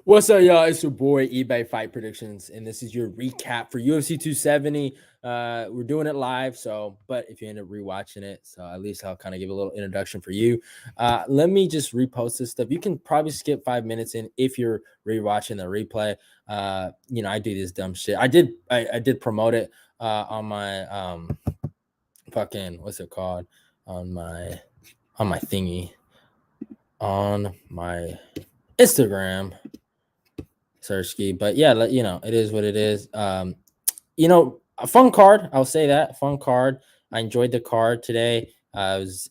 What's up, y'all? It's your boy eBay Fight Predictions, and this is your recap for UFC 270. We're doing it live, but if you end up rewatching it, so at least I'll kind of give a little introduction for you. Let me just repost this stuff. You can probably skip 5 minutes in if you're rewatching the replay. I do this dumb shit. I did promote it on my fucking what's it called on my thingy on my Instagram. Sersky. But yeah, it is what it is. A fun card. I'll say that fun card. I enjoyed the card today. It was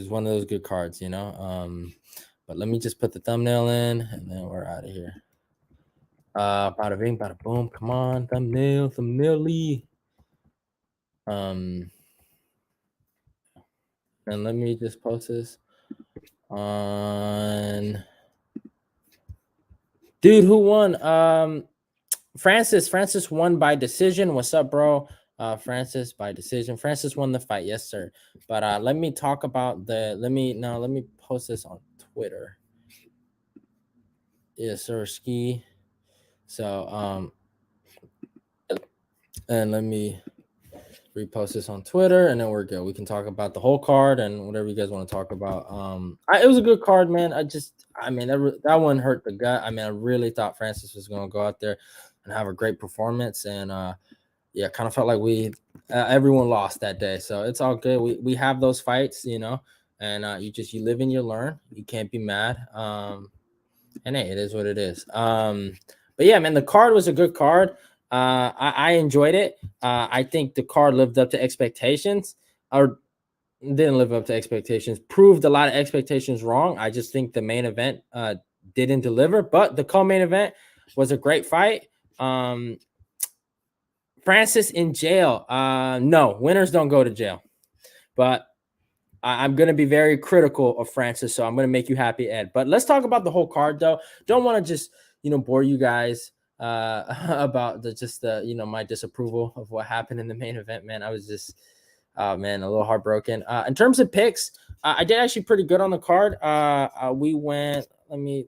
one of those good cards. But let me just put the thumbnail in, and then we're out of here. Bada bing, bada boom. Come on, thumbnail. And let me just post this on. Dude, who won? Francis won by decision. What's up, bro? Francis by decision. Francis won the fight, yes, sir. But let me talk about let me post this on Twitter. Yes, sir, ski. So and let me repost this on Twitter, and then we're good. We can talk about the whole card and whatever you guys want to talk about. It was a good card, man. That one hurt the gut. I really thought Francis was going to go out there and have a great performance, and kind of felt like everyone lost that day. So it's all good. We have those fights, and you live and you learn. You can't be mad. And hey, it is what it is. But yeah, man, the card was a good card. I enjoyed it. I think the card lived up to expectations, or didn't live up to expectations. Proved a lot of expectations wrong. I just think the main event didn't deliver, but the co-main event was a great fight. Francis in jail. No, winners don't go to jail. But I'm going to be very critical of Francis, so I'm going to make you happy, Ed. But let's talk about the whole card, though. Don't want to just, bore you guys about my disapproval of what happened in the main event, man. I was just, a little heartbroken. In terms of picks, I did actually pretty good on the card. We went, let me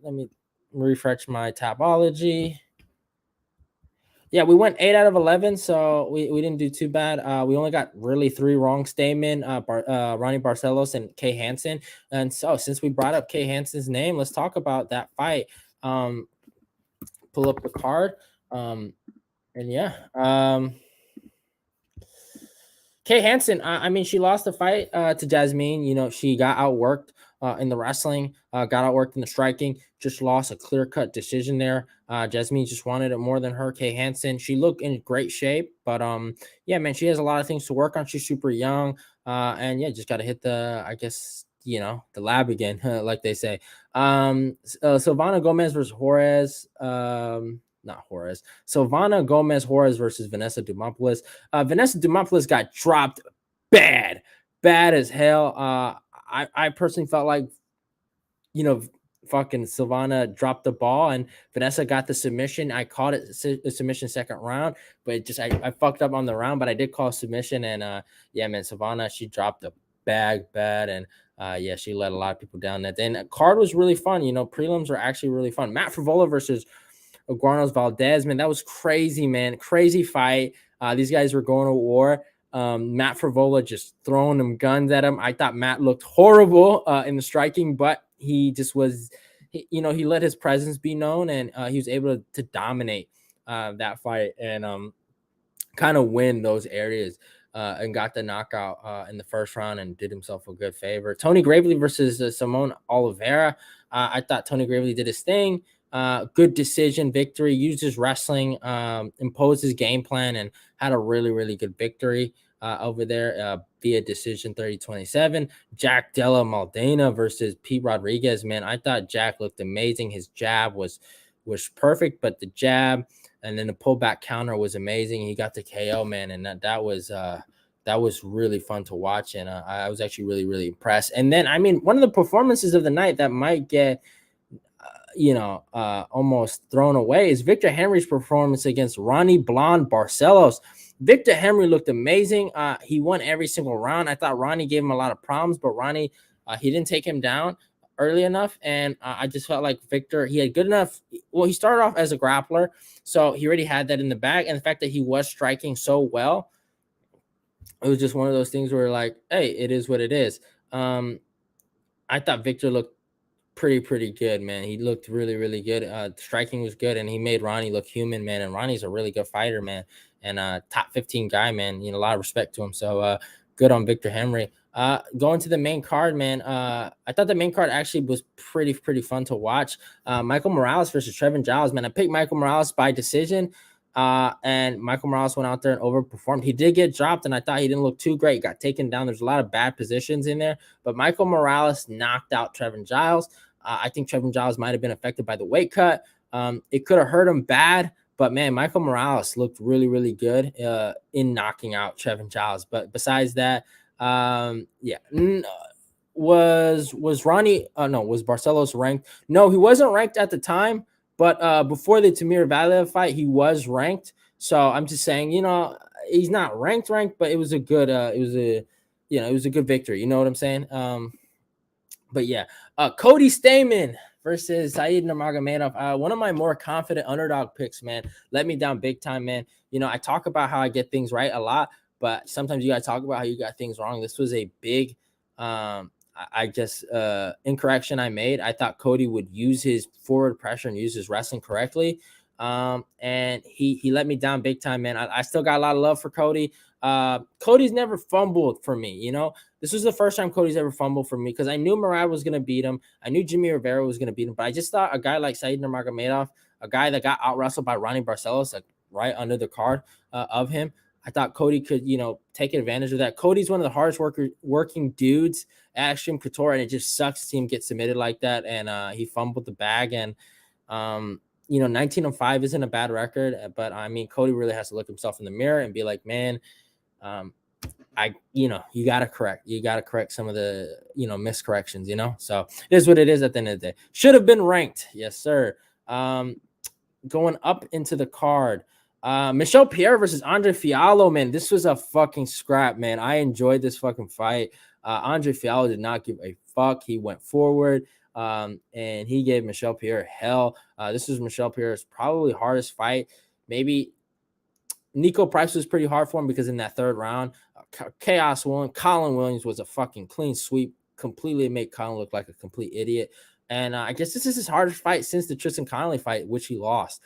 refresh my Tapology. Yeah, we went 8 out of 11, so we didn't do too bad. We only got really 3 wrong. Stamen, Ronnie Barcelos, and Kay Hansen. And so, since we brought up Kay Hansen's name, let's talk about that fight. Pull up the card. And yeah. Kay Hansen, she lost the fight to Jasmine. She got outworked in the wrestling, got outworked in the striking, just lost a clear-cut decision there. Jasmine just wanted it more than her. Kay Hansen, she looked in great shape, but yeah, man, she has a lot of things to work on. She's super young, and yeah, just got to hit the lab again, like they say. Silvana Gomez versus Juarez. Not Juarez. Silvana Gomez Juarez versus Vanessa Dumopoulos. Vanessa Dumopoulos got dropped bad as hell. I personally felt like, fucking Silvana dropped the ball and Vanessa got the submission. I called it a submission second round, but I fucked up on the round, but I did call submission. And yeah, man, Silvana, she dropped the bag bad, and yeah, she let a lot of people down that day. And the card was really fun. Prelims are actually really fun. Matt Frivola versus Aguanos Valdez, man, that was crazy, man. Crazy fight. These guys were going to war. Matt Frivola just throwing them guns at him. I thought Matt looked horrible in the striking, but he just was, he let his presence be known, and he was able to dominate that fight and kind of win those areas. And got the knockout in the first round and did himself a good favor. Tony Gravely versus Simone Oliveira. I thought Tony Gravely did his thing. Good decision victory, used his wrestling, imposed his game plan, and had a really, really good victory over there via decision 30-27. Jack Della Maldana versus Pete Rodriguez. Man, I thought Jack looked amazing. His jab was perfect, but the jab and then the pullback counter was amazing. He got the KO, man, and that was really fun to watch, and I was actually really, really impressed. And then, one of the performances of the night that might get almost thrown away is Victor Henry's performance against Ronnie Blonde Barcelos. Victor Henry looked amazing. He won every single round. I thought Ronnie gave him a lot of problems, but Ronnie, he didn't take him down. early enough, and I just felt like Victor, he had good enough. Well, he started off as a grappler, so he already had that in the bag, and the fact that he was striking so well, it was just one of those things where like, hey, it is what it is. Um, I thought Victor looked pretty good, man. He looked really good. Striking was good, and he made Ronnie look human, man. And Ronnie's a really good fighter, man, and top 15 guy, man. You know, a lot of respect to him. So good on Victor Henry. Going to the main card, man. I thought the main card actually was pretty fun to watch. Michael Morales versus Trevin Giles, man. I picked Michael Morales by decision. And Michael Morales went out there and overperformed. He did get dropped, and I thought he didn't look too great. He got taken down. There's a lot of bad positions in there, but Michael Morales knocked out Trevin Giles. I think Trevin Giles might have been affected by the weight cut. It could have hurt him bad, but man, Michael Morales looked really good in knocking out Trevin Giles. But besides that, yeah, was Ronnie? No, was Barcelos ranked? No, he wasn't ranked at the time. But before the Tamir Valiev fight, he was ranked. So I'm just saying, you know, he's not ranked, but it was a good, it was a good victory. You know what I'm saying? But yeah, Cody Stamen versus Saeed Nurmagomedov. One of my more confident underdog picks, man. Let me down big time, man. You know, I talk about how I get things right a lot, but sometimes you gotta talk about how you got things wrong. This was a big, I just incorrection I made. I thought Cody would use his forward pressure and use his wrestling correctly. And he let me down big time, man. I still got a lot of love for Cody. Cody's never fumbled for me, you know. This was the first time Cody's ever fumbled for me because I knew Murad was going to beat him. I knew Jimmy Rivera was going to beat him, but I just thought a guy like Said Nurmagomedov, a guy that got out wrestled by Ronnie Barcelos, like right under the card of him, I thought Cody could, you know, take advantage of that. Cody's one of the hardest working dudes at Extreme Couture, and it just sucks to see him get submitted like that. And he fumbled the bag, and you know, 19-5 isn't a bad record, but I mean, Cody really has to look himself in the mirror and be like, man, you gotta correct some of the, you know, miscorrections, you know. So it is what it is at the end of the day. Should have been ranked, yes, sir. Going up into the card, Michelle Pierre versus Andre Fiallo, man. This was a fucking scrap, man. I enjoyed this fucking fight. Andre Fiallo did not give a fuck. He went forward, and he gave Michelle Pierre hell. This was Michelle Pierre's probably hardest fight. Maybe Nico Price was pretty hard for him because in that third round, Colin Williams was a fucking clean sweep, completely made Colin look like a complete idiot. And I guess this is his hardest fight since the Tristan Connolly fight, which he lost.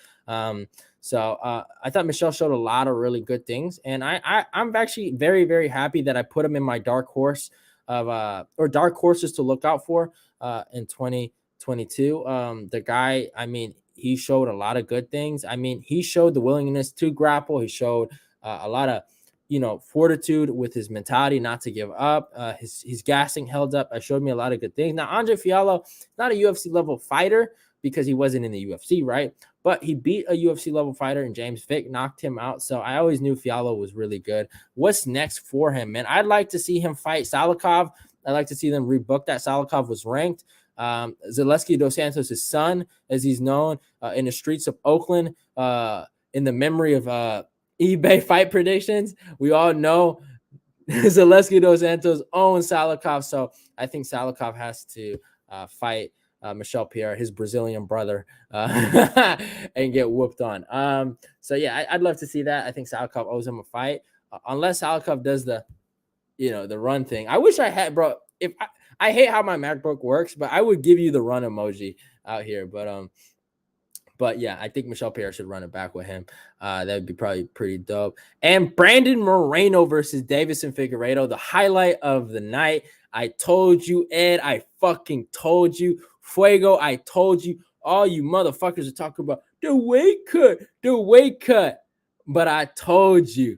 So I thought Michelle showed a lot of really good things, and I'm actually very happy that I put him in my dark horse of or dark horses to look out for in 2022. The guy, I mean, he showed a lot of good things. I mean, he showed the willingness to grapple. He showed a lot of, you know, fortitude with his mentality not to give up. His gassing held up. It showed me a lot of good things. Now, Andre Fiallo, not a UFC level fighter because he wasn't in the UFC, right? But he beat a UFC level fighter, and James Vick knocked him out. So I always knew Fiallo was really good. What's next for him, man? I'd like to see him fight Salikov. I'd like to see them rebook that. Salikov was ranked. Zaleski Dos Santos' son, as he's known in the streets of Oakland, in the memory of eBay fight predictions. We all know Zaleski Dos Santos owns Salikov, so I think Salikov has to fight Michelle Pierre, his Brazilian brother, and get whooped on. So yeah, I'd love to see that. I think Salikov owes him a fight, unless Salikov does the, you know, the run thing. I wish I had, bro. If I hate how my MacBook works, but I would give you the run emoji out here. But yeah, I think Michelle Pierre should run it back with him. That would be probably pretty dope. And Brandon Moreno versus Davison Figueiredo, the highlight of the night. I told you, Ed. I fucking told you. Fuego, I told you. All you motherfuckers are talking about the weight cut. But I told you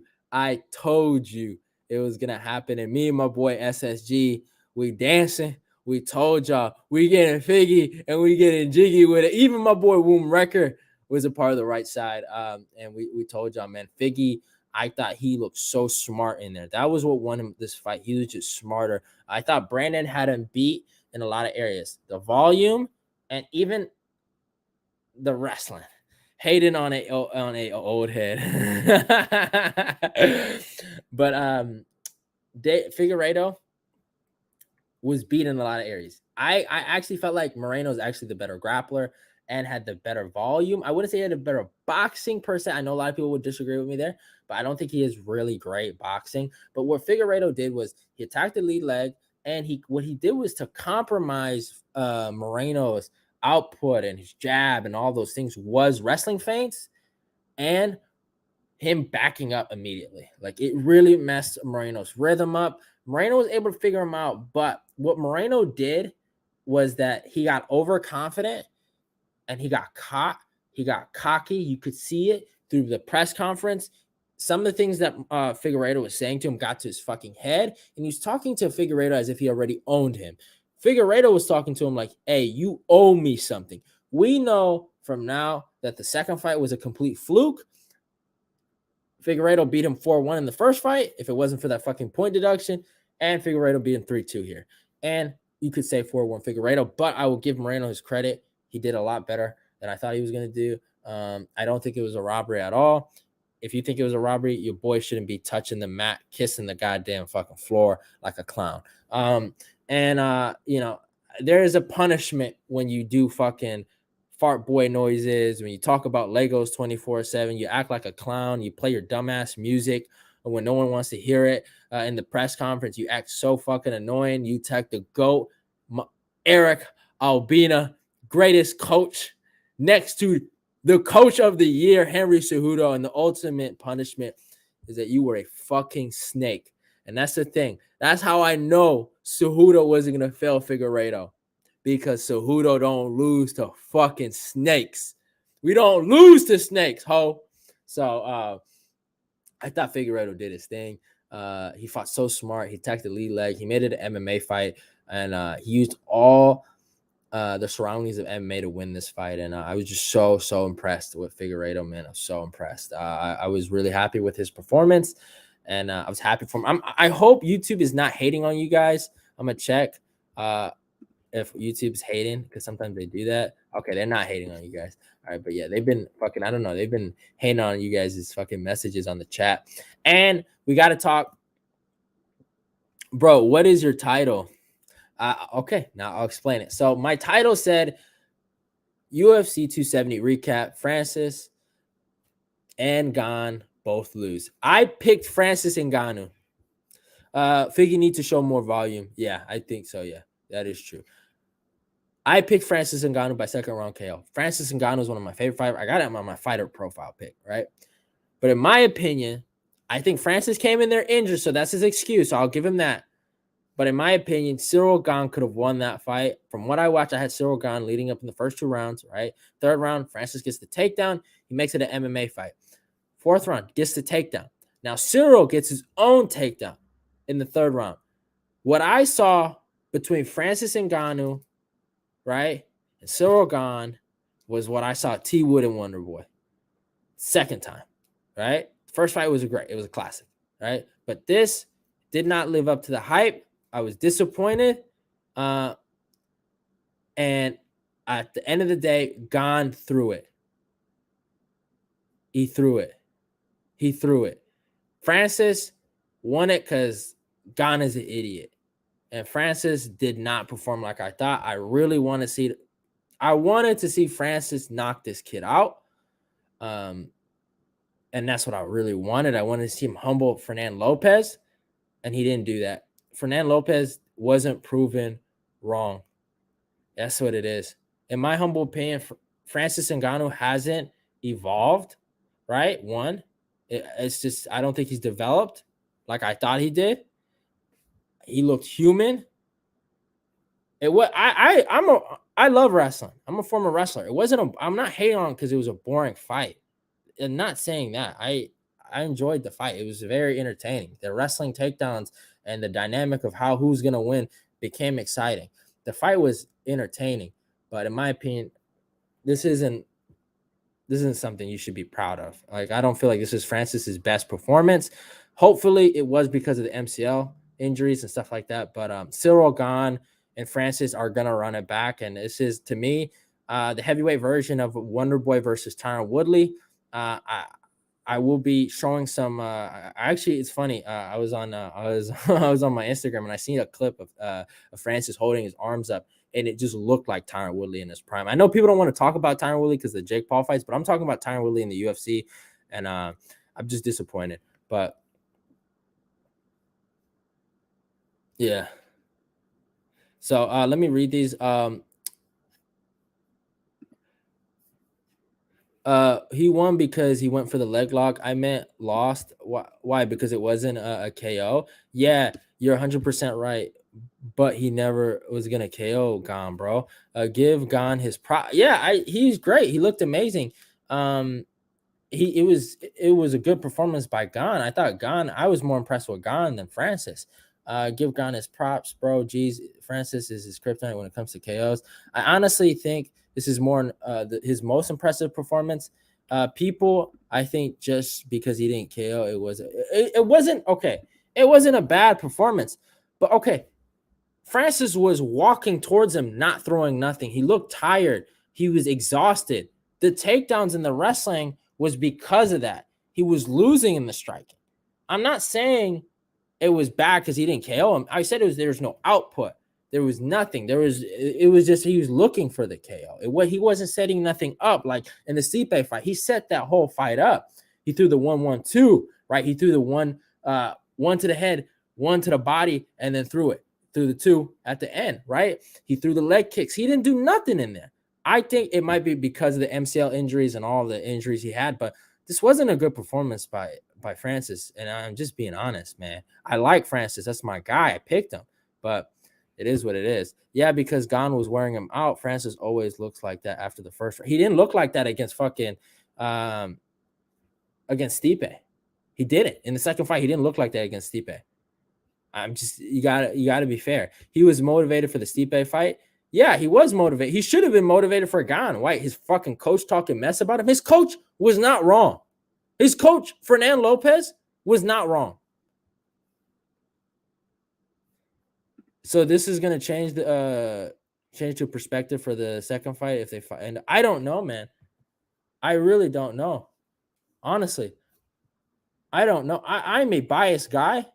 it was going to happen. And me and my boy SSG, we dancing. We told y'all we getting Figgy and we getting jiggy with it. Even my boy Woom Wrecker was a part of the right side. And we told y'all, man, Figgy, I thought he looked so smart in there. That was what won him this fight. He was just smarter. I thought Brandon had him beat in a lot of areas. The volume and even the wrestling. Hating on a old head. But Figueiredo was beat in a lot of areas. I actually felt like Moreno is actually the better grappler and had the better volume. I wouldn't say he had a better boxing per se. I know a lot of people would disagree with me there, but I don't think he is really great boxing. But what Figueiredo did was he attacked the lead leg, and what he did was to compromise Moreno's output and his jab and all those things was wrestling feints and him backing up immediately. Like it really messed Moreno's rhythm up. Moreno was able to figure him out, but what Moreno did was that he got overconfident and he got caught. He got cocky. You could see it through the press conference. Some of the things that Figueiredo was saying to him got to his fucking head, and he was talking to Figueiredo as if he already owned him. Figueiredo was talking to him like, hey, you owe me something. We know from now that the second fight was a complete fluke. Figueiredo beat him 4-1 in the first fight if it wasn't for that fucking point deduction, and Figueiredo beat him 3-2 here. And you could say 4-1 Figueiredo, but I will give Moreno his credit. He did a lot better than I thought he was going to do. I don't think it was a robbery at all. If you think it was a robbery, your boy shouldn't be touching the mat, kissing the goddamn fucking floor like a clown. There is a punishment when you do fucking fart boy noises, when you talk about Legos 24/7, you act like a clown, you play your dumbass music when no one wants to hear it. In the press conference, you act so fucking annoying. You tech the GOAT, Eric Albina, greatest coach, next to the coach of the year, Henry Cejudo, and the ultimate punishment is that you were a fucking snake. And that's the thing. That's how I know Cejudo wasn't going to fail Figueiredo, because Cejudo don't lose to fucking snakes. We don't lose to snakes, ho. So I thought Figueiredo did his thing. He fought so smart. He attacked the lead leg. He made it an MMA fight, and he used all the surroundings of MMA to win this fight. And I was just so impressed with Figueiredo, man. I was so impressed. I was really happy with his performance, and I was happy for him. I hope YouTube is not hating on you guys. I'm gonna check if YouTube's hating, because sometimes they do that. Okay, they're not hating on you guys. All right, but yeah, they've been fucking, I don't know, they've been hating on you guys' fucking messages on the chat. And we got to talk, bro. What is your title? Okay, now I'll explain it. So my title said UFC 270 recap. Francis and Gane both lose. I picked Francis and Ngannou. Figgy need to show more volume. Yeah, I think so. Yeah, that is true. I picked Francis Ngannou by second round KO. Francis Ngannou is one of my favorite fighters. I got him on my fighter profile pick, right? But in my opinion, I think Francis came in there injured, so that's his excuse. So I'll give him that. But in my opinion, Ciryl Gane could have won that fight. From what I watched, I had Ciryl Gane leading up in the first two rounds, right? Third round, Francis gets the takedown. He makes it an MMA fight. Fourth round, gets the takedown. Now, Ciryl gets his own takedown in the third round. What I saw between Francis Ngannou, right, and Ciryl Gane was what I saw T. Wood and Wonder Boy. Second time, right? First fight was great. It was a classic, right? But this did not live up to the hype. I was disappointed. And at the end of the day, Gane threw it. He threw it. Francis won it because Gane is an idiot. And Francis did not perform like I thought. I wanted to see Francis knock this kid out. And that's what I really wanted. I wanted to see him humble Fernand Lopez, and he didn't do that. Fernand Lopez wasn't proven wrong. That's what it is. In my humble opinion, Francis Ngannou hasn't evolved, right? It's just, I don't think he's developed like I thought he did. He looked human. I love wrestling. I'm a former wrestler. I'm not hating on it because it was a boring fight. And not saying that. I enjoyed the fight. It was very entertaining. The wrestling takedowns and the dynamic of who's gonna win became exciting. The fight was entertaining, but in my opinion, this isn't something you should be proud of. Like, I don't feel like this is Francis's best performance. Hopefully, it was because of the MCL injuries and stuff like that. But Ciryl Gane and Francis are gonna run it back, and this is, to me, the heavyweight version of Wonder Boy versus Tyron Woodley. I will be showing some. Actually, it's funny. I was on my Instagram and I seen a clip of Francis holding his arms up. and it just looked like Tyron Woodley in his prime. I know people don't want to talk about Tyron Woodley because of the Jake Paul fights, but I'm talking about Tyron Woodley in the UFC, and I'm just disappointed. But yeah. So let me read these. He won because he went for the leg lock. I meant lost. Why? Because it wasn't a KO. Yeah, you're 100% right. But he never was gonna KO Gane, bro. Give Gane his Yeah, he's great. He looked amazing. It was a good performance by Gane. I was more impressed with Gane than Francis. Give Gane his props, bro. Jeez, Francis is his kryptonite when it comes to KOs. I honestly think this is more his most impressive performance. People, I think just because he didn't KO, it wasn't okay. It wasn't a bad performance, but okay. Francis was walking towards him, not throwing nothing. He looked tired. He was exhausted. The takedowns in the wrestling was because of that. He was losing in the striking. I'm not saying it was bad because he didn't KO him. I said there was no output. There was nothing. It was just he was looking for the KO. He wasn't setting nothing up like in the Stipe fight. He set that whole fight up. He threw the 1-1-2, right? He threw the one to the head, one to the body, and then threw the two at the end, right? He threw the leg kicks. He didn't do nothing in there. I think it might be because of the MCL injuries and all the injuries he had, but this wasn't a good performance by Francis. And I'm just being honest, man. I like Francis. That's my guy. I picked him, but it is what it is. Yeah, because Gane was wearing him out. Francis always looks like that after the first. He didn't look like that against against Stipe. He didn't. In the second fight, he didn't look like that against Stipe. You gotta be fair. He was motivated for the Stipe fight. Yeah, he was motivated. He should have been motivated for Gane. Why? His fucking coach talking mess about him. His coach was not wrong. His coach, Fernand Lopez, was not wrong. So this is gonna change to perspective for the second fight if they fight. And I don't know, man. I really don't know. Honestly, I don't know. I'm a biased guy.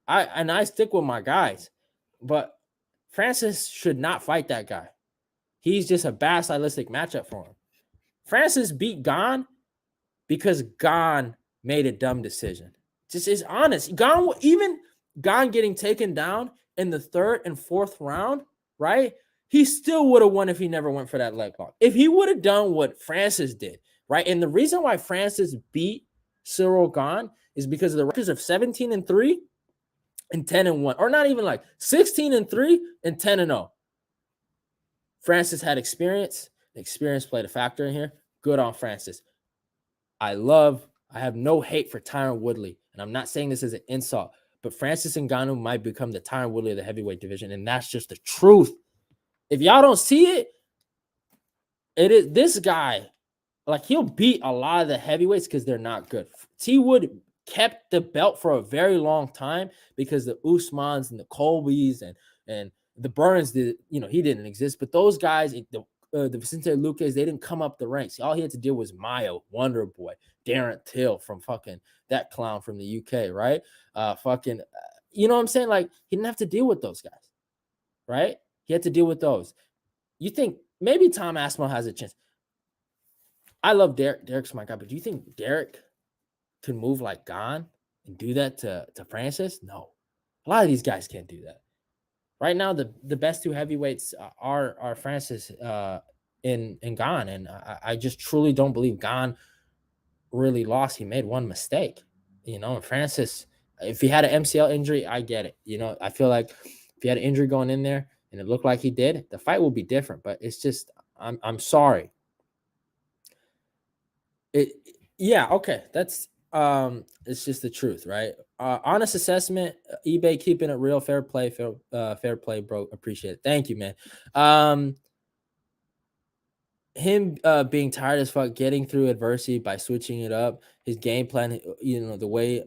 I stick with my guys, but Francis should not fight that guy. He's just a bad stylistic matchup for him. Francis beat Gane because Gane made a dumb decision. Just is honest. Even Gane getting taken down in the third and fourth round, right? He still would have won if he never went for that leg lock. If he would have done what Francis did, right? And the reason why Francis beat Cyril Gane is because of the records of 17-3 and 10-1, or not even like 16-3 and 10-0. Francis had experience. Experience played a factor in here. Good on Francis. I have no hate for Tyron Woodley, and I'm not saying this as an insult, but Francis Ngannou might become the Tyron Woodley of the heavyweight division, and that's just the truth. If y'all don't see it, it is this guy. Like, he'll beat a lot of the heavyweights because they're not good. T. Wood kept the belt for a very long time because the Usmans and the Colbys and the Burns did, he didn't exist. But those guys, the Vicente Luques, they didn't come up the ranks. All he had to do was Mayo, Wonder Boy, Darren Till from fucking that clown from the UK, right? You know what I'm saying? Like, he didn't have to deal with those guys, right? He had to deal with those. You think maybe Tom Aspinall has a chance? I love Derek. Derek's my guy, but do you think Derek can move like Gane and do that to Francis? No. A lot of these guys can't do that. Right now, the best two heavyweights are Francis and Gane, and I just truly don't believe Gane really lost. He made one mistake, and Francis, if he had an MCL injury, I get it. I feel like if he had an injury going in there and it looked like he did, the fight will be different, but it's just, I'm sorry. Okay. That's it's just the truth, right? Honest assessment, eBay keeping it real, fair play, fair play, bro. Appreciate it. Thank you, man. Him being tired as fuck, getting through adversity by switching it up, his game plan, the way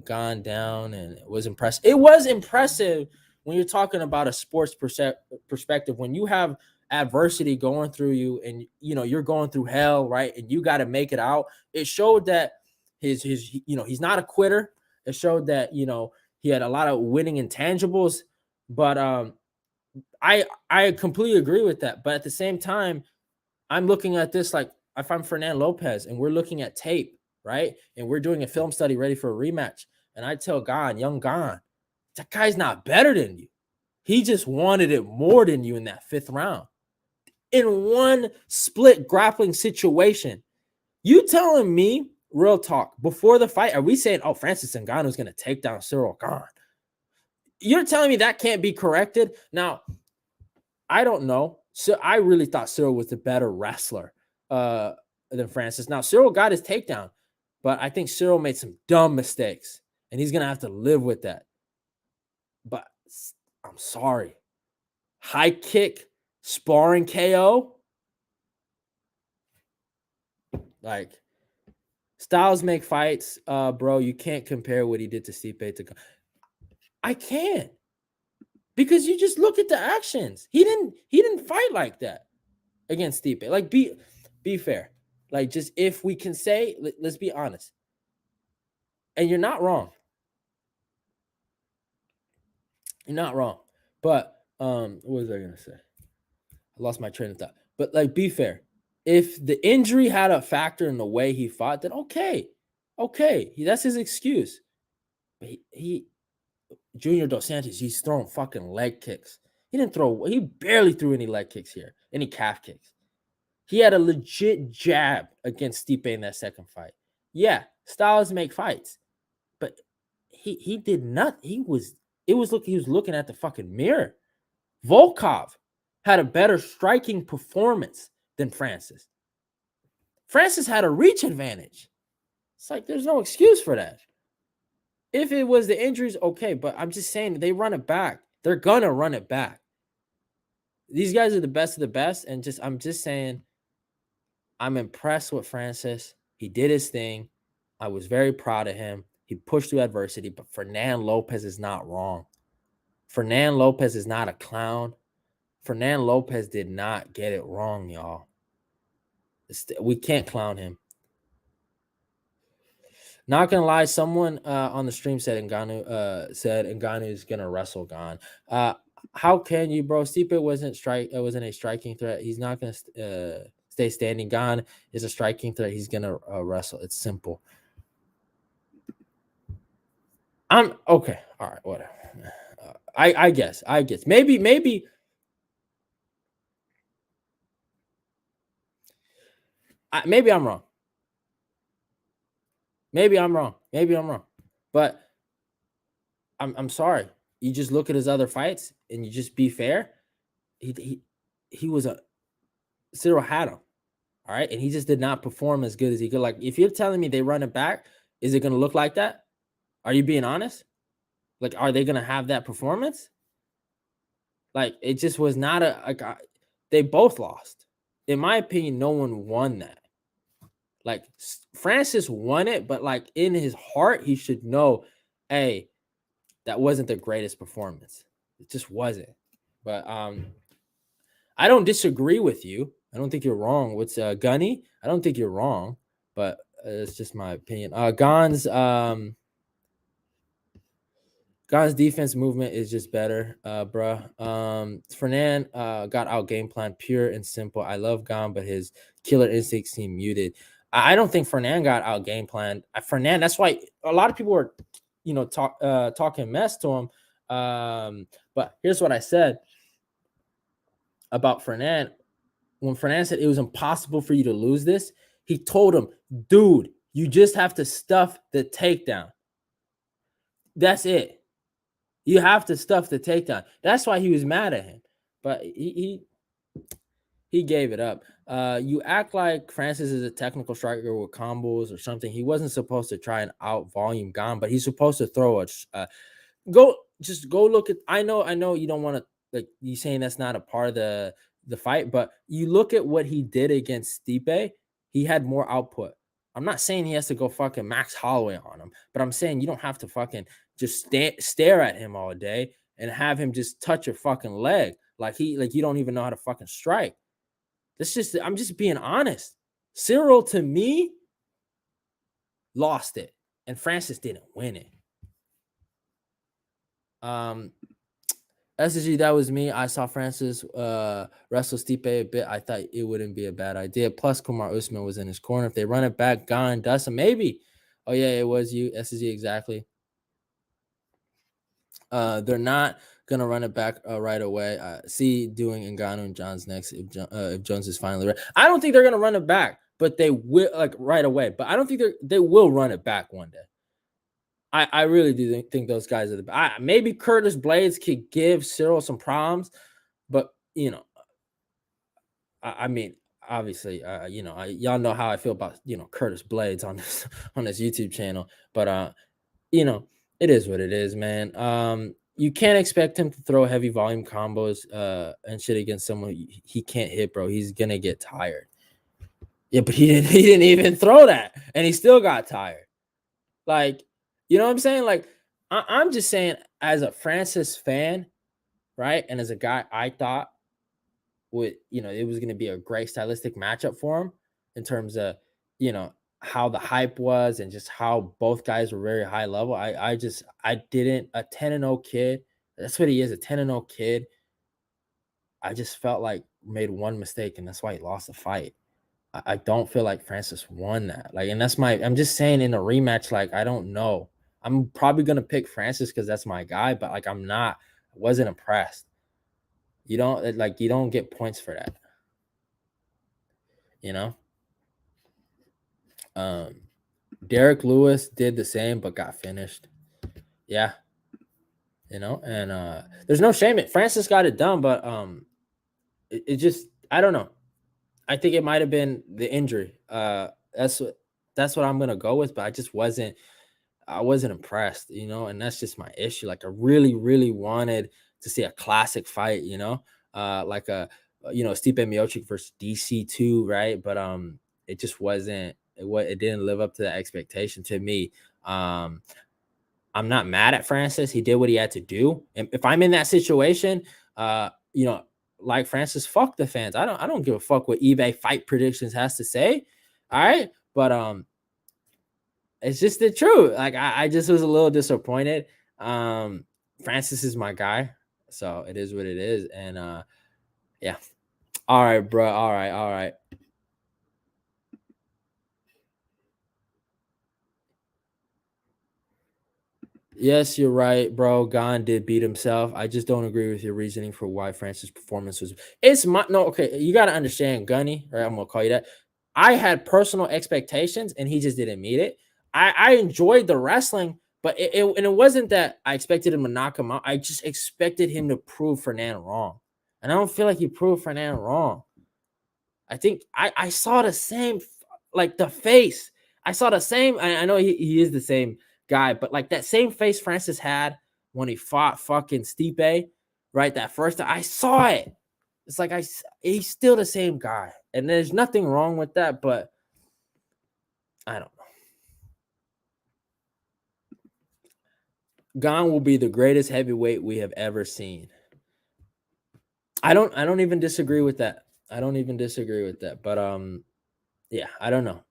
gone down, and it was impressive. It was impressive when you're talking about a sports perspective, when you have adversity going through you and you're going through hell, right? And you got to make it out. It showed that he's not a quitter. It showed that he had a lot of winning intangibles, but I completely agree with that. But at the same time, I'm looking at this like if I'm Fernan Lopez and we're looking at tape, right? And we're doing a film study ready for a rematch. And I tell Gane, young Gane, that guy's not better than you. He just wanted it more than you in that 5th round. In one split grappling situation. You telling me, real talk, before the fight, are we saying, oh, Francis Ngannou is going to take down Cyril Gane? You're telling me that can't be corrected? Now, I don't know. So I really thought Cyril was the better wrestler than Francis. Now, Cyril got his takedown, but I think Cyril made some dumb mistakes, and he's going to have to live with that. But I'm sorry. High kick, sparring KO. Like, styles make fights, bro. You can't compare what he did to Stipe to. I can't, because you just look at the actions. He didn't fight like that against Stipe. Like, be fair. Like, just if we can say, let's be honest. And you're not wrong. You're not wrong. But what was I gonna say? I lost my train of thought. But like, be fair. If the injury had a factor in the way he fought, then okay, that's his excuse. But he Junior Dos Santos, he's throwing fucking leg kicks. He barely threw any leg kicks here, any calf kicks. He had a legit jab against Stipe in that second fight. Yeah, styles make fights, but he did not. He was looking at the fucking mirror. Volkov had a better striking performance than Francis. Francis had a reach advantage. It's like there's no excuse for that. If it was the injuries, okay, but I'm just saying they run it back. They're gonna run it back. These guys are the best of the best, and I'm just saying I'm impressed with Francis. He did his thing. I was very proud of him. He pushed through adversity, but Fernan Lopez is not wrong. Fernan Lopez is not a clown. Fernan Lopez did not get it wrong, y'all. We can't clown him. Not gonna lie, someone on the stream said Ngannou is gonna wrestle Gane. How can you, bro? Stipe wasn't a striking threat. He's not gonna stay standing. Gane is a striking threat. He's gonna wrestle. It's simple. I'm okay. All right, whatever. I guess. Maybe. Maybe I'm wrong. Maybe I'm wrong. But I'm sorry. You just look at his other fights and you just be fair. He was Cyril had him. All right. And he just did not perform as good as he could. Like, if you're telling me they run it back, is it gonna look like that? Are you being honest? Like, are they gonna have that performance? Like, it just was not they both lost. In my opinion, no one won that. Like, Francis won it, but like in his heart, he should know, hey, that wasn't the greatest performance. It just wasn't. But I don't disagree with you. I don't think you're wrong. What's Gunny? I don't think you're wrong, but it's just my opinion. Gane's defense movement is just better, bruh. Fernan got out game plan, pure and simple. I love Gane, but his killer instincts seem muted. I don't think Fernan got out game plan. Fernan, that's why a lot of people were, talking mess to him. But here's what I said about Fernan. When Fernan said it was impossible for you to lose this, he told him, dude, you just have to stuff the takedown. That's it. You have to stuff the takedown. That's why he was mad at him. But he gave it up. You act like Francis is a technical striker with combos or something. He wasn't supposed to try and out volume Gane, but he's supposed to throw go look at. I know you don't want to, like, you saying that's not a part of the fight, but you look at what he did against Stipe. He had more output. I'm not saying he has to go fucking Max Holloway on him, but I'm saying you don't have to fucking just stare at him all day and have him just touch your fucking leg like you don't even know how to fucking strike. I'm just being honest. Cyril, to me, lost it, and Francis didn't win it. SSG, that was me. I saw Francis wrestle Stipe a bit. I thought it wouldn't be a bad idea. Plus, Kumar Usman was in his corner. If they run it back, Gane, Dustin, maybe. Oh yeah, it was you, SSG, exactly. They're not gonna run it back right away. See doing Ngannou and Jones next if Jones is finally ready. I don't think they're gonna run it back, but they will like right away. But I don't think they will run it back one day. I really do think those guys are maybe Curtis Blades could give Cyril some problems, but I mean, obviously, y'all know how I feel about Curtis Blades on this on this YouTube channel, but you know, it is what it is, man. You can't expect him to throw heavy volume combos and shit against someone he can't hit, bro. He's gonna get tired. Yeah, but he didn't even throw that, and he still got tired. Like, you know what I'm saying? Like, I'm just saying, as a Francis fan, right, and as a guy, I thought it was going to be a great stylistic matchup for him in terms of you know how the hype was and just how both guys were very high level. I didn't a 10-0 kid. That's what he is, a 10-0 kid. I just felt like made one mistake and that's why he lost the fight. I don't feel like Francis won that. Like, and I'm just saying in a rematch, like, I don't know. I'm probably gonna pick Francis because that's my guy, but like I wasn't impressed. You don't get points for that, you know? Um, Derek Lewis did the same but got finished. Yeah, and there's no shame. Francis got it done, but it just I don't know. I think it might have been the injury. That's what I'm gonna go with, but I wasn't impressed, and that's just my issue. Like I really, really wanted to see a classic fight, like Stipe Miocic versus DC2, right? But it just wasn't. It didn't live up to the expectation to me. Um, I'm not mad at Francis. He did what he had to do, and if I'm in that situation, like Francis, fuck the fans. I don't give a fuck what eBay fight predictions has to say. All right, but it's just the truth. Like I just was a little disappointed. Francis is my guy, so it is what it is. And yeah. All right, bro. All right, all right. Yes, you're right, bro. Gon did beat himself. I just don't agree with your reasoning for why Francis' performance was. It's my no. Okay, you got to understand, Gunny. Right, I'm gonna call you that. I had personal expectations, and he just didn't meet it. I enjoyed the wrestling, but it wasn't that I expected him to knock him out. I just expected him to prove Fernand wrong, and I don't feel like he proved Fernand wrong. I think I saw the same, like the face. I saw the same. I know he is the same guy, but like that same face Francis had when he fought fucking Stipe, right? That first time I saw it. It's like he's still the same guy, and there's nothing wrong with that. But I don't know. Gane will be the greatest heavyweight we have ever seen. I don't even disagree with that. I don't even disagree with that. But yeah, I don't know.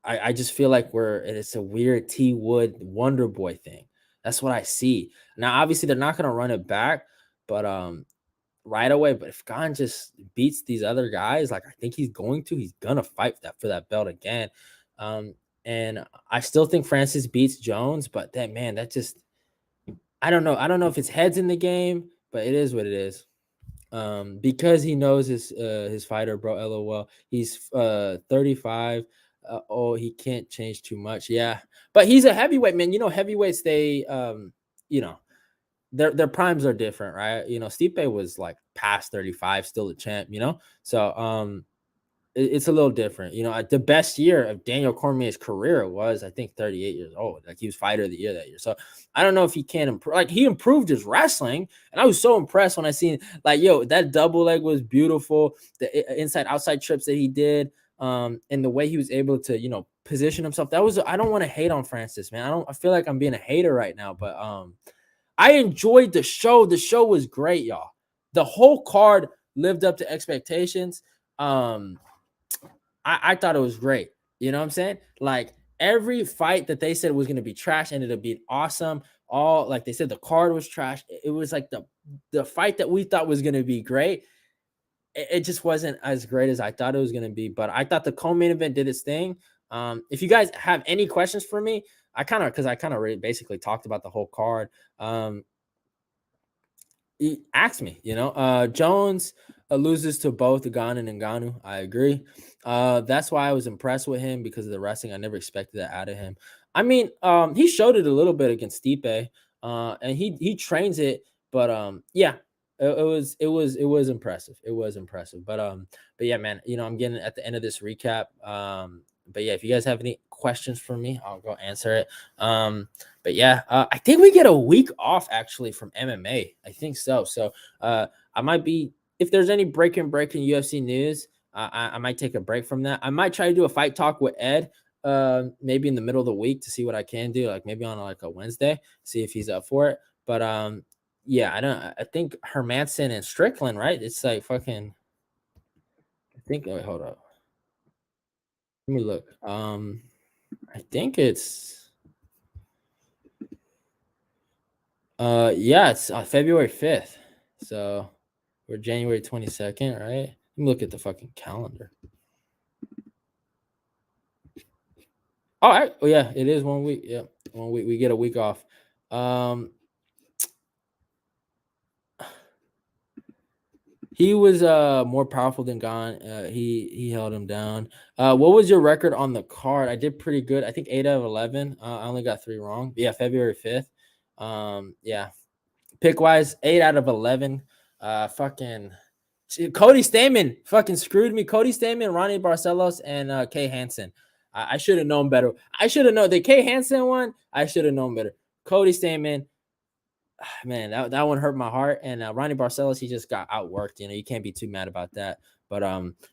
I just feel like it's a weird T Wood Wonder Boy thing. That's what I see. Now, obviously, they're not gonna run it back, but right away. But if Gon just beats these other guys, like I think he's gonna fight for that belt again. And I still think Francis beats Jones, but that just I don't know. I don't know if it's heads in the game, but it is what it is. Because he knows his fighter, bro. LOL. He's 35. Oh, he can't change too much. Yeah, but he's a heavyweight, man. Heavyweights, they you know their primes are different, right? Stipe was like past 35, still a champ. So it's a little different. The best year of Daniel Cormier's career was, I think, 38 years old. Like he was fighter of the year that year. So I don't know if he can improve. Like he improved his wrestling, and I was so impressed when I seen like, yo, that double leg was beautiful. The inside outside trips that he did, and the way he was able to, position himself. I don't want to hate on Francis, man. I feel like I'm being a hater right now, but I enjoyed the show. The show was great, y'all. The whole card lived up to expectations. I thought it was great. You know what I'm saying? Like every fight that they said was going to be trash ended up being awesome. All like they said, the card was trash. It was like the fight that we thought was gonna be great, it just wasn't as great as I thought it was gonna be. But I thought the co-main event did its thing. If you guys have any questions for me, I kind of really basically talked about the whole card. Um, he asked me, Jones loses to both Gane and Ngannou. I agree. That's why I was impressed with him because of the wrestling. I never expected that out of him. I mean, he showed it a little bit against Stipe, and he trains it. But yeah, it was impressive. It was impressive. But yeah, man, I'm getting at the end of this recap. But yeah, if you guys have any questions for me, I'll go answer it. But yeah, I think we get a week off actually from MMA. I think so. So I might be, if there's any breaking UFC news, I might take a break from that. I might try to do a fight talk with Ed, maybe in the middle of the week to see what I can do, like maybe on like a Wednesday, see if he's up for it. But yeah, I think Hermanson and Strickland, right? It's like fucking. I think. Wait, hold up. Let me look. I think it's. Yeah, it's February 5th. So we're January 22nd, right? Let me look at the fucking calendar. All right. Oh yeah, it is 1 week. Yeah, 1 week. We get a week off. Um, he was more powerful than Gane. He held him down. What was your record on the card? I did pretty good. I think 8 out of 11. I only got 3 wrong. Yeah, February 5th. Yeah. Pick wise, 8 out of 11. Fucking Cody Stamen fucking screwed me. Cody Stamen, Ronnie Barcelos, and Kay Hansen. I should have known better. I should have known the Kay Hansen one. I should have known better. Cody Stamen, man, that one hurt my heart. And Ronnie Barcelos, he just got outworked. You can't be too mad about that. But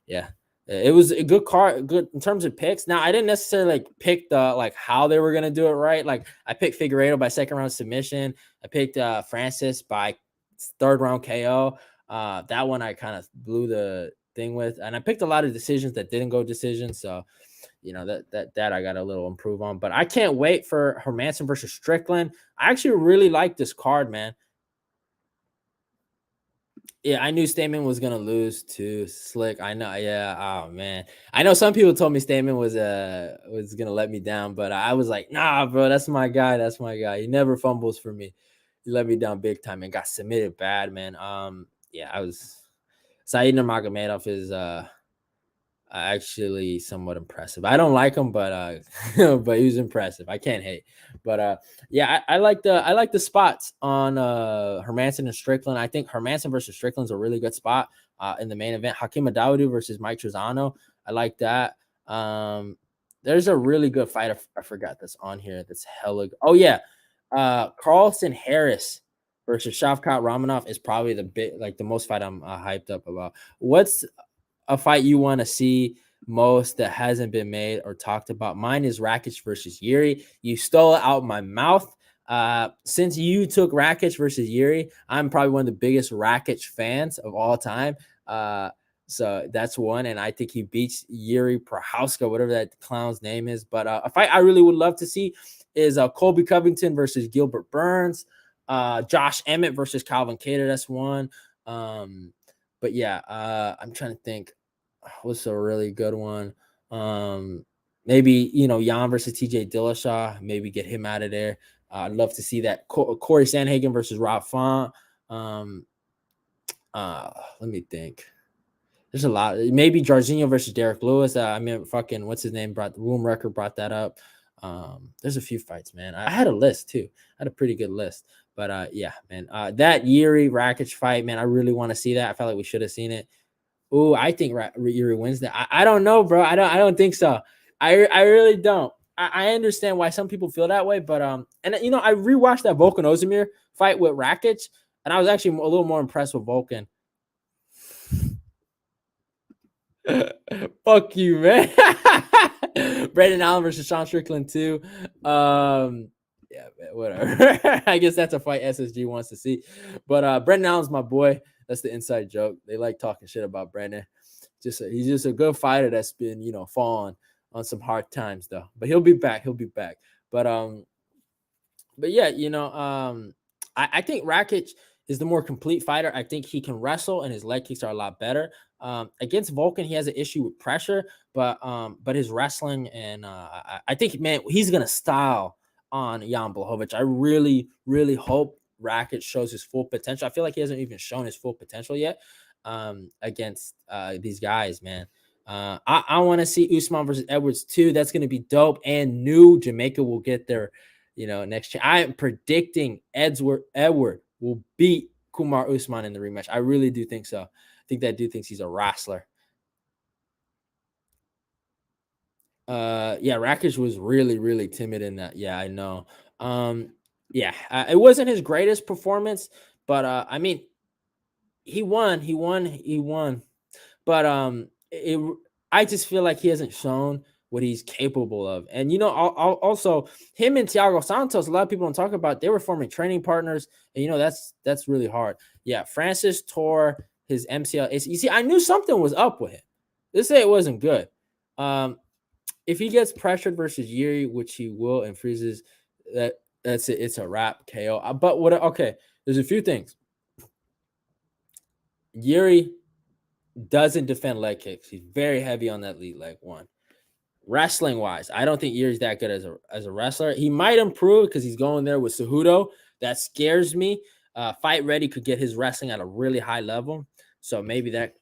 yeah, it was a good card, good in terms of picks. Now I didn't necessarily like pick the like how they were gonna do it right. Like I picked Figueiredo by second round submission. I picked Francis by third round KO. That one I kind of blew the thing with, and I picked a lot of decisions that didn't go decisions. So that I got a little improve on. But I can't wait for Hermanson versus Strickland. I actually really like this card, man. Yeah, I knew Stamen was gonna lose to Slick. I know. Yeah. Oh man. I know some people told me Stamen was gonna let me down, but I was like, nah, bro, that's my guy. That's my guy. He never fumbles for me. He let me down big time and got submitted bad, man. Yeah, I was Saeed Nurmagomedov is actually somewhat impressive. I don't like him, but but he was impressive. I can't hate. But yeah, I like the spots on Hermanson and Strickland. I think Hermanson versus Strickland's a really good spot in the main event. Hakeem Dawodu versus Mike Trezano. I like that. There's a really good fight. I forgot that's on here. That's hella. Oh yeah, Carlson Harris versus Shavkat Ramonov is probably the most fight I'm hyped up about. What's a fight you want to see most that hasn't been made or talked about? Mine is Rakic versus Yuri. You stole it out my mouth. Since you took Rakic versus Yuri, I'm probably one of the biggest Rakic fans of all time. So that's one, and I think he beats Yuri Prochazka, whatever that clown's name is. But a fight I really would love to see is Colby Covington versus Gilbert Burns. Josh Emmett versus Calvin Kattar. That's one. But yeah, I'm trying to think what's a really good one. Maybe Jan versus TJ Dillashaw. Maybe get him out of there. I'd love to see that. Corey Sandhagen versus Rob Font. Let me think. There's a lot. Maybe Jorginho versus Derek Lewis. I mean, fucking what's his name? Brought the Room Record brought that up. There's a few fights, man. I had a list too. I had a pretty good list. But yeah, man. That Yuri Rakic fight, man. I really want to see that. I felt like we should have seen it. Ooh, I think Yuri wins that. I don't know, bro. I don't think so. I really don't. I understand why some people feel that way, but and I rewatched that Volkan Ozdemir fight with Rakic, and I was actually a little more impressed with Volkan. Fuck you, man. Brandon Allen versus Sean Strickland too. Yeah, man, whatever. I guess that's a fight SSG wants to see. But Brandon Allen's my boy. That's the inside joke. They like talking shit about Brandon. He's just a good fighter that's been, falling on some hard times though. But he'll be back. He'll be back. But yeah, I think Rakic is the more complete fighter. I think he can wrestle and his leg kicks are a lot better. Against Vulcan, he has an issue with pressure, but his wrestling and I think, man, he's gonna style on Jan Blachowicz. I really, really hope Rakic shows his full potential. I feel like he hasn't even shown his full potential yet against these guys, man. I want to see Usman versus Edwards too. That's going to be dope. And new Jamaica will get their, next. I am predicting Edward will beat Kumar Usman in the rematch. I really do think so. I think that dude thinks he's a wrestler. Yeah, Rakic was really, really timid in that. Yeah, I know. Yeah, it wasn't his greatest performance, but I mean, he won. But I just feel like he hasn't shown what he's capable of. And also him and Thiago Santos, a lot of people don't talk about. They were forming training partners, and that's really hard. Yeah, Francis tore his MCL. You see, I knew something was up with him. Let's say it wasn't good. If he gets pressured versus Yuri, which he will, and freezes, that's it. It's a wrap KO. But what? Okay, there's a few things. Yuri doesn't defend leg kicks. He's very heavy on that lead leg one. Wrestling wise, I don't think Yuri's that good as a wrestler. He might improve because he's going there with Cejudo. That scares me. Fight Ready could get his wrestling at a really high level, so maybe that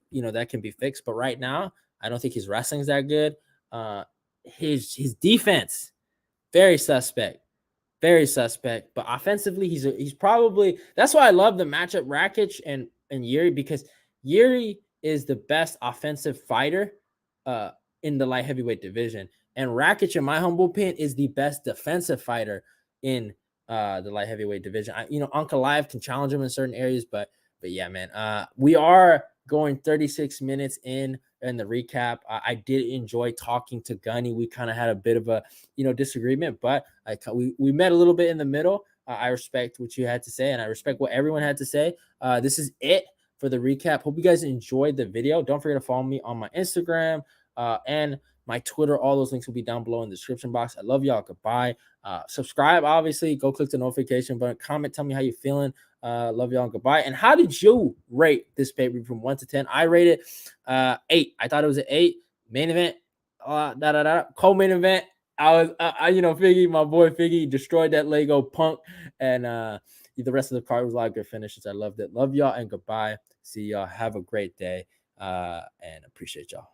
can be fixed. But right now, I don't think his wrestling's that good. His defense very suspect. Very suspect, but offensively, he's probably, that's why I love the matchup Rakic and Yuri, because Yuri is the best offensive fighter in the light heavyweight division, and Rakic, in my humble opinion, is the best defensive fighter in the light heavyweight division. Uncle Live can challenge him in certain areas, but yeah, man, we are going 36 minutes in the recap. I did enjoy talking to Gunny. We kind of had a bit of a disagreement, but we met a little bit in the middle. I respect what you had to say, and I respect what everyone had to say. This is it for the recap. Hope you guys enjoyed the video. Don't forget to follow me on my Instagram and my Twitter. All those links will be down below in the description box. I love y'all. Goodbye. Subscribe, obviously. Go click the notification button. Comment. Tell me how you feeling. Love y'all. Goodbye. And how did you rate this pay-per-view from 1 to 10? I rated 8. I thought it was an 8. Main event. Co-main event. I was, Figgy, my boy Figgy, destroyed that Lego Punk, and the rest of the card was a lot of good finishes. I loved it. Love y'all and goodbye. See y'all. Have a great day, and appreciate y'all.